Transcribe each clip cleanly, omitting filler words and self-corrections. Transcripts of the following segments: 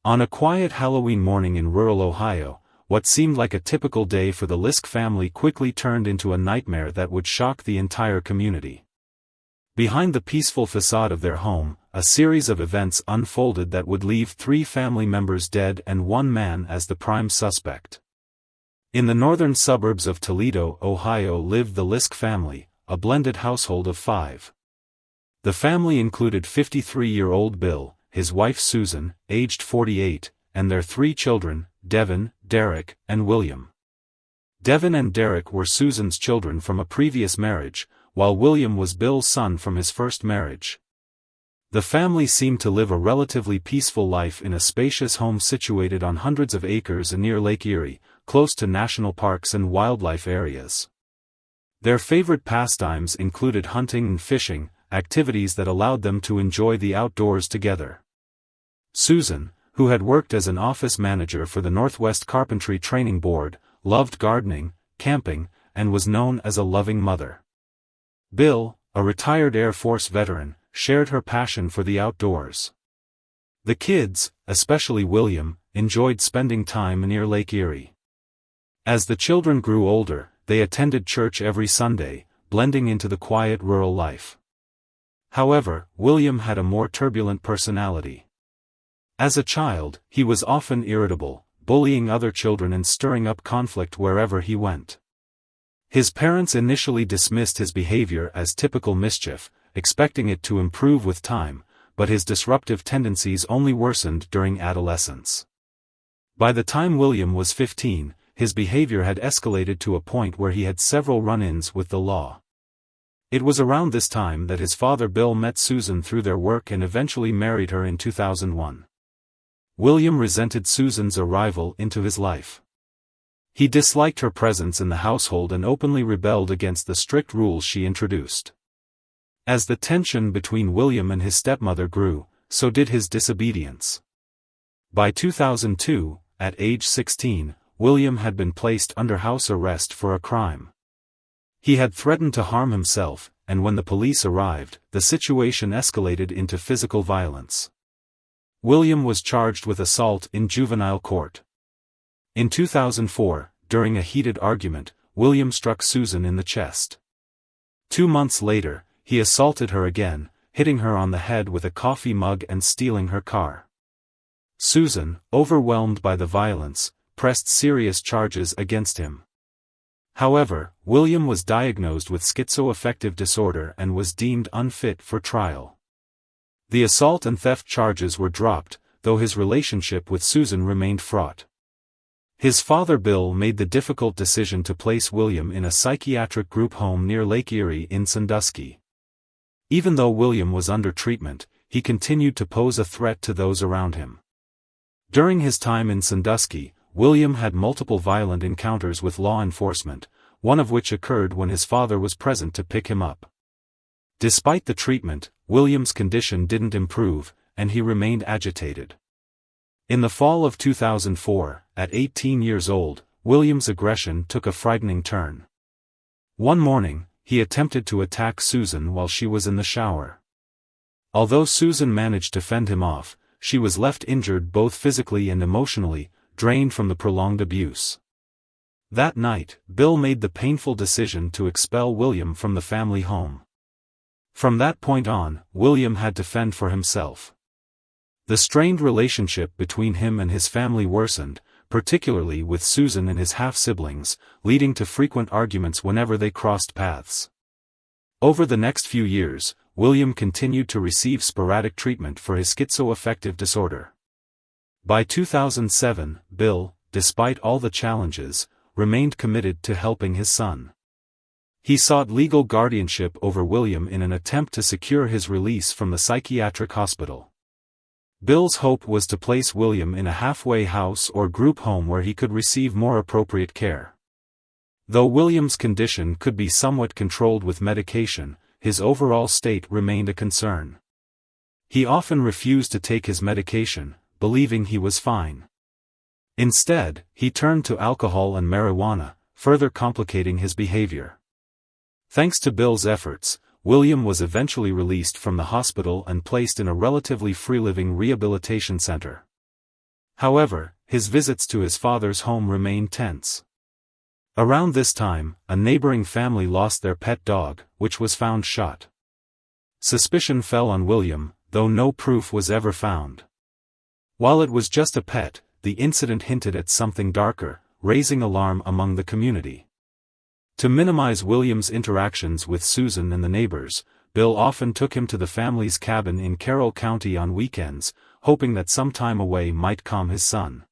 On a quiet Halloween morning in rural Ohio, what seemed like a typical day for the Liske family quickly turned into a nightmare that would shock the entire community. Behind the peaceful facade of their home, a series of events unfolded that would leave 3 family members dead and 1 man as the prime suspect. In the northern suburbs of Toledo, Ohio lived the Liske family, a blended household of 5. The family included 53-year-old Bill, his wife Susan, aged 48, and their 3 children, Devin, Derek, and William. Devin and Derek were Susan's children from a previous marriage, while William was Bill's son from his first marriage. The family seemed to live a relatively peaceful life in a spacious home situated on hundreds of acres near Lake Erie, close to national parks and wildlife areas. Their favorite pastimes included hunting and fishing, activities that allowed them to enjoy the outdoors together. Susan, who had worked as an office manager for the Northwest Carpentry Training Board, loved gardening, camping, and was known as a loving mother. Bill, a retired Air Force veteran, shared her passion for the outdoors. The kids, especially William, enjoyed spending time near Lake Erie. As the children grew older, they attended church every Sunday, blending into the quiet rural life. However, William had a more turbulent personality. As a child, he was often irritable, bullying other children and stirring up conflict wherever he went. His parents initially dismissed his behavior as typical mischief, expecting it to improve with time, but his disruptive tendencies only worsened during adolescence. By the time William was 15, his behavior had escalated to a point where he had several run-ins with the law. It was around this time that his father Bill met Susan through their work and eventually married her in 2001. William resented Susan's arrival into his life. He disliked her presence in the household and openly rebelled against the strict rules she introduced. As the tension between William and his stepmother grew, so did his disobedience. By 2002, at age 16, William had been placed under house arrest for a crime. He had threatened to harm himself, and when the police arrived, the situation escalated into physical violence. William was charged with assault in juvenile court. In 2004, during a heated argument, William struck Susan in the chest. 2 months later, he assaulted her again, hitting her on the head with a coffee mug and stealing her car. Susan, overwhelmed by the violence, pressed serious charges against him. However, William was diagnosed with schizoaffective disorder and was deemed unfit for trial. The assault and theft charges were dropped, though his relationship with Susan remained fraught. His father Bill made the difficult decision to place William in a psychiatric group home near Lake Erie in Sandusky. Even though William was under treatment, he continued to pose a threat to those around him. During his time in Sandusky, William had multiple violent encounters with law enforcement, one of which occurred when his father was present to pick him up. Despite the treatment, William's condition didn't improve, and he remained agitated. In the fall of 2004, at 18 years old, William's aggression took a frightening turn. One morning, he attempted to attack Susan while she was in the shower. Although Susan managed to fend him off, she was left injured both physically and emotionally, drained from the prolonged abuse. That night, Bill made the painful decision to expel William from the family home. From that point on, William had to fend for himself. The strained relationship between him and his family worsened, particularly with Susan and his half-siblings, leading to frequent arguments whenever they crossed paths. Over the next few years, William continued to receive sporadic treatment for his schizoaffective disorder. By 2007, Bill, despite all the challenges, remained committed to helping his son. He sought legal guardianship over William in an attempt to secure his release from the psychiatric hospital. Bill's hope was to place William in a halfway house or group home where he could receive more appropriate care. Though William's condition could be somewhat controlled with medication, his overall state remained a concern. He often refused to take his medication, believing he was fine. Instead, he turned to alcohol and marijuana, further complicating his behavior. Thanks to Bill's efforts, William was eventually released from the hospital and placed in a relatively free-living rehabilitation center. However, his visits to his father's home remained tense. Around this time, a neighboring family lost their pet dog, which was found shot. Suspicion fell on William, though no proof was ever found. While it was just a pet, the incident hinted at something darker, raising alarm among the community. To minimize William's interactions with Susan and the neighbors, Bill often took him to the family's cabin in Carroll County on weekends, hoping that some time away might calm his son.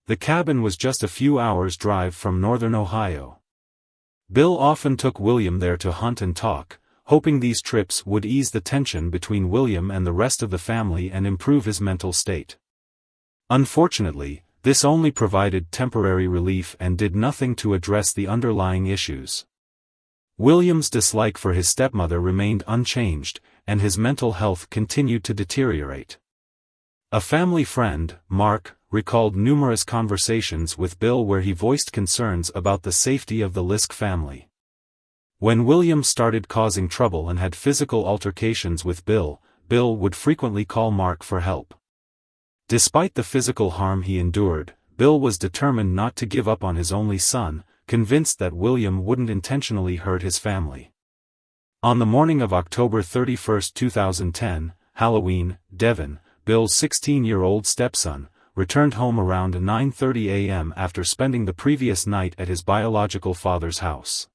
The cabin was just a few hours' drive from northern Ohio. Bill often took William there to hunt and talk, hoping these trips would ease the tension between William and the rest of the family and improve his mental state. Unfortunately, this only provided temporary relief and did nothing to address the underlying issues. William's dislike for his stepmother remained unchanged, and his mental health continued to deteriorate. A family friend, Mark, recalled numerous conversations with Bill where he voiced concerns about the safety of the Liske family. When William started causing trouble and had physical altercations with Bill, Bill would frequently call Mark for help. Despite the physical harm he endured, Bill was determined not to give up on his only son, convinced that William wouldn't intentionally hurt his family. On the morning of October 31, 2010, Halloween, Devin, Bill's 16-year-old stepson, returned home around 9:30 a.m. after spending the previous night at his biological father's house.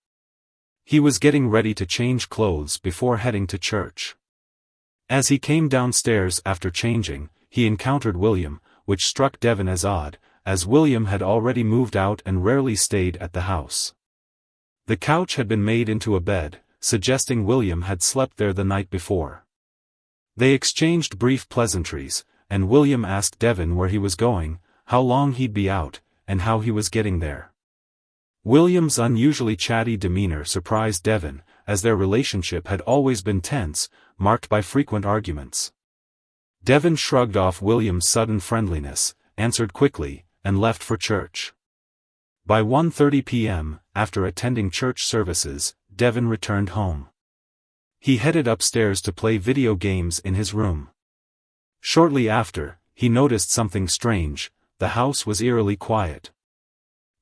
He was getting ready to change clothes before heading to church. As he came downstairs after changing, he encountered William, which struck Devin as odd, as William had already moved out and rarely stayed at the house. The couch had been made into a bed, suggesting William had slept there the night before. They exchanged brief pleasantries, and William asked Devin where he was going, how long he'd be out, and how he was getting there. William's unusually chatty demeanor surprised Devin, as their relationship had always been tense, marked by frequent arguments. Devin shrugged off William's sudden friendliness, answered quickly, and left for church. By 1:30 p.m., after attending church services, Devin returned home. He headed upstairs to play video games in his room. Shortly after, he noticed something strange: the house was eerily quiet.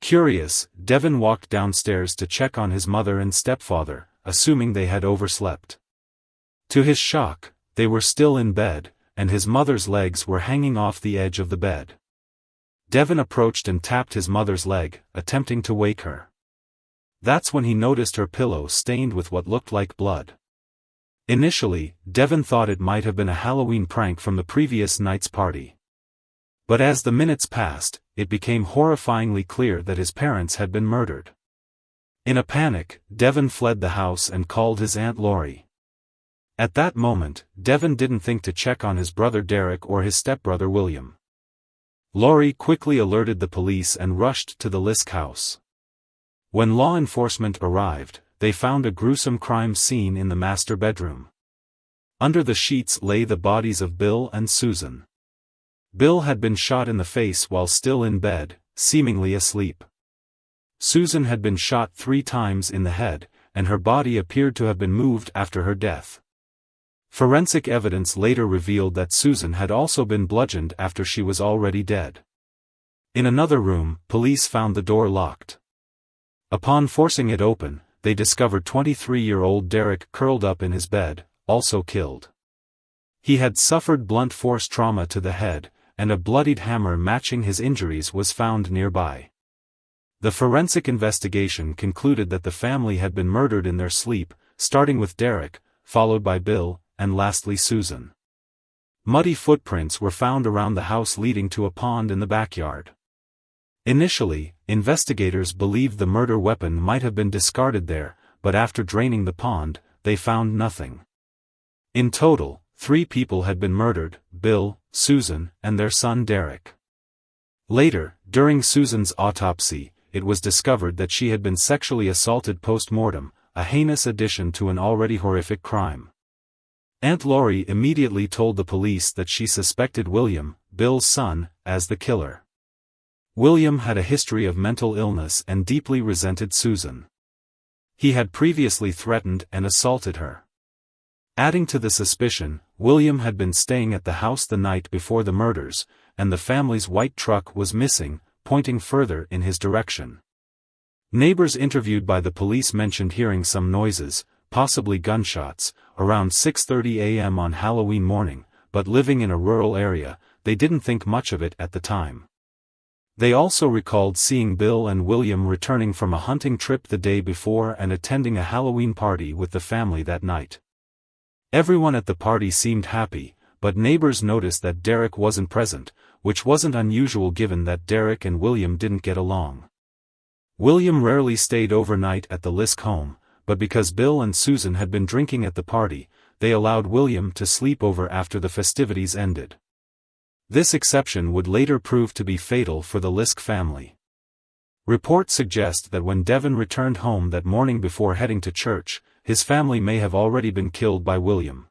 Curious, Devin walked downstairs to check on his mother and stepfather, assuming they had overslept. To his shock, they were still in bed, and his mother's legs were hanging off the edge of the bed. Devin approached and tapped his mother's leg, attempting to wake her. That's when he noticed her pillow stained with what looked like blood. Initially, Devin thought it might have been a Halloween prank from the previous night's party. But as the minutes passed, it became horrifyingly clear that his parents had been murdered. In a panic, Devin fled the house and called his Aunt Lori. At that moment, Devin didn't think to check on his brother Derek or his stepbrother William. Lori quickly alerted the police and rushed to the Liske house. When law enforcement arrived, they found a gruesome crime scene in the master bedroom. Under the sheets lay the bodies of Bill and Susan. Bill had been shot in the face while still in bed, seemingly asleep. Susan had been shot 3 times in the head, and her body appeared to have been moved after her death. Forensic evidence later revealed that Susan had also been bludgeoned after she was already dead. In another room, police found the door locked. Upon forcing it open, they discovered 23-year-old Derek curled up in his bed, also killed. He had suffered blunt force trauma to the head, and a bloodied hammer matching his injuries was found nearby. The forensic investigation concluded that the family had been murdered in their sleep, starting with Derek, followed by Bill, and lastly Susan. Muddy footprints were found around the house leading to a pond in the backyard. Initially, investigators believed the murder weapon might have been discarded there, but after draining the pond, they found nothing. In total, 3 people had been murdered: Bill, Susan, and their son Derek. Later, during Susan's autopsy, it was discovered that she had been sexually assaulted post-mortem, a heinous addition to an already horrific crime. Aunt Lori immediately told the police that she suspected William, Bill's son, as the killer. William had a history of mental illness and deeply resented Susan. He had previously threatened and assaulted her. Adding to the suspicion, William had been staying at the house the night before the murders, and the family's white truck was missing, pointing further in his direction. Neighbors interviewed by the police mentioned hearing some noises, possibly gunshots, around 6:30 a.m. on Halloween morning, but living in a rural area, they didn't think much of it at the time. They also recalled seeing Bill and William returning from a hunting trip the day before and attending a Halloween party with the family that night. Everyone at the party seemed happy, but neighbors noticed that Derek wasn't present, which wasn't unusual given that Derek and William didn't get along. William rarely stayed overnight at the Liske home, but because Bill and Susan had been drinking at the party, they allowed William to sleep over after the festivities ended. This exception would later prove to be fatal for the Liske family. Reports suggest that when Devin returned home that morning before heading to church, his family may have already been killed by William.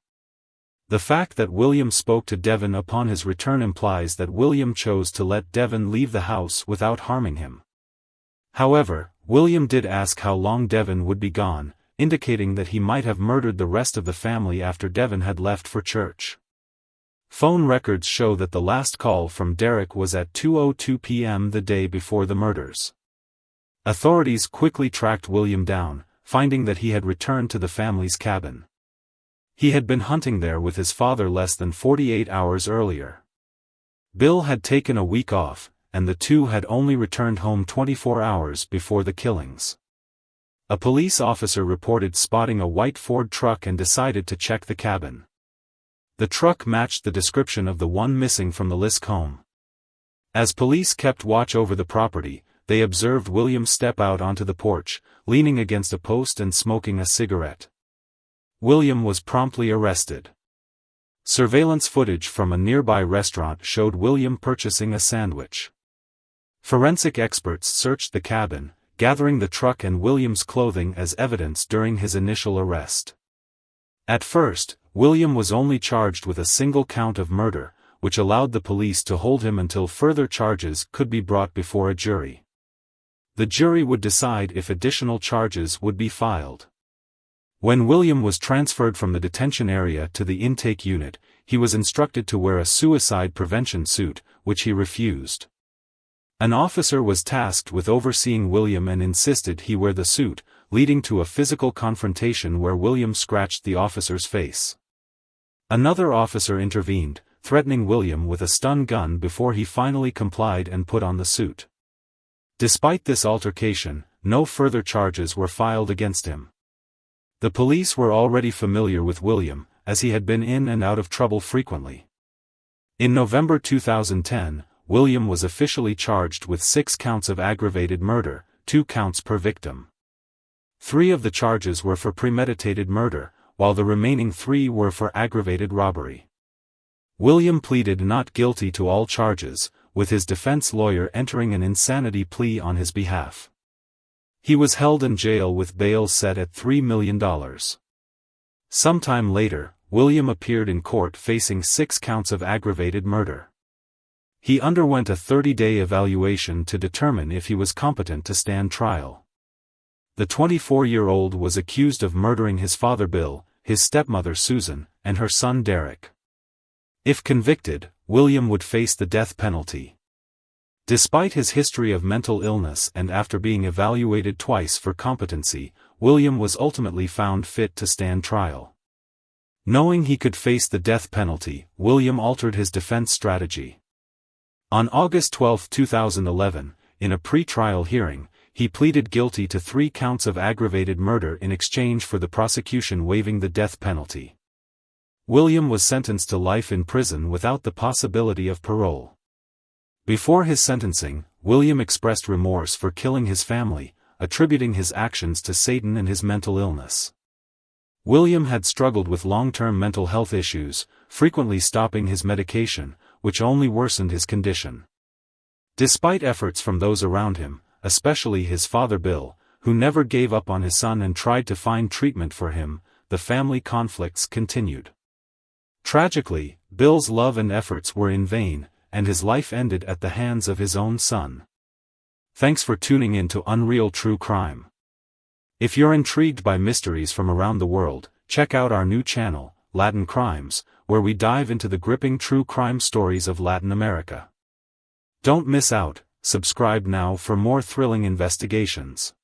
The fact that William spoke to Devin upon his return implies that William chose to let Devin leave the house without harming him. However, William did ask how long Devin would be gone, indicating that he might have murdered the rest of the family after Devin had left for church. Phone records show that the last call from Derek was at 2:02 p.m. the day before the murders. Authorities quickly tracked William down, finding that he had returned to the family's cabin. He had been hunting there with his father less than 48 hours earlier. Bill had taken a week off, and the two had only returned home 24 hours before the killings. A police officer reported spotting a white Ford truck and decided to check the cabin. The truck matched the description of the one missing from the Liske home. As police kept watch over the property, they observed William step out onto the porch, leaning against a post and smoking a cigarette. William was promptly arrested. Surveillance footage from a nearby restaurant showed William purchasing a sandwich. Forensic experts searched the cabin, gathering the truck and William's clothing as evidence during his initial arrest. At first, William was only charged with a single count of murder, which allowed the police to hold him until further charges could be brought before a jury. The jury would decide if additional charges would be filed. When William was transferred from the detention area to the intake unit, he was instructed to wear a suicide prevention suit, which he refused. An officer was tasked with overseeing William and insisted he wear the suit, leading to a physical confrontation where William scratched the officer's face. Another officer intervened, threatening William with a stun gun before he finally complied and put on the suit. Despite this altercation, no further charges were filed against him. The police were already familiar with William, as he had been in and out of trouble frequently. In November 2010, William was officially charged with 6 counts of aggravated murder, 2 counts per victim. 3 of the charges were for premeditated murder, while the remaining 3 were for aggravated robbery. William pleaded not guilty to all charges, with his defense lawyer entering an insanity plea on his behalf. He was held in jail with bail set at $3 million. Sometime later, William appeared in court facing 6 counts of aggravated murder. He underwent a 30-day evaluation to determine if he was competent to stand trial. The 24-year-old was accused of murdering his father Bill, his stepmother Susan, and her son Derek. If convicted, William would face the death penalty. Despite his history of mental illness and after being evaluated twice for competency, William was ultimately found fit to stand trial. Knowing he could face the death penalty, William altered his defense strategy. On August 12, 2011, in a pre-trial hearing, he pleaded guilty to 3 counts of aggravated murder in exchange for the prosecution waiving the death penalty. William was sentenced to life in prison without the possibility of parole. Before his sentencing, William expressed remorse for killing his family, attributing his actions to Satan and his mental illness. William had struggled with long-term mental health issues, frequently stopping his medication, which only worsened his condition. Despite efforts from those around him, especially his father Bill, who never gave up on his son and tried to find treatment for him, the family conflicts continued. Tragically, Bill's love and efforts were in vain, and his life ended at the hands of his own son. Thanks for tuning in to Unreal True Crime. If you're intrigued by mysteries from around the world, check out our new channel, Latin Crimes, where we dive into the gripping true crime stories of Latin America. Don't miss out, subscribe now for more thrilling investigations.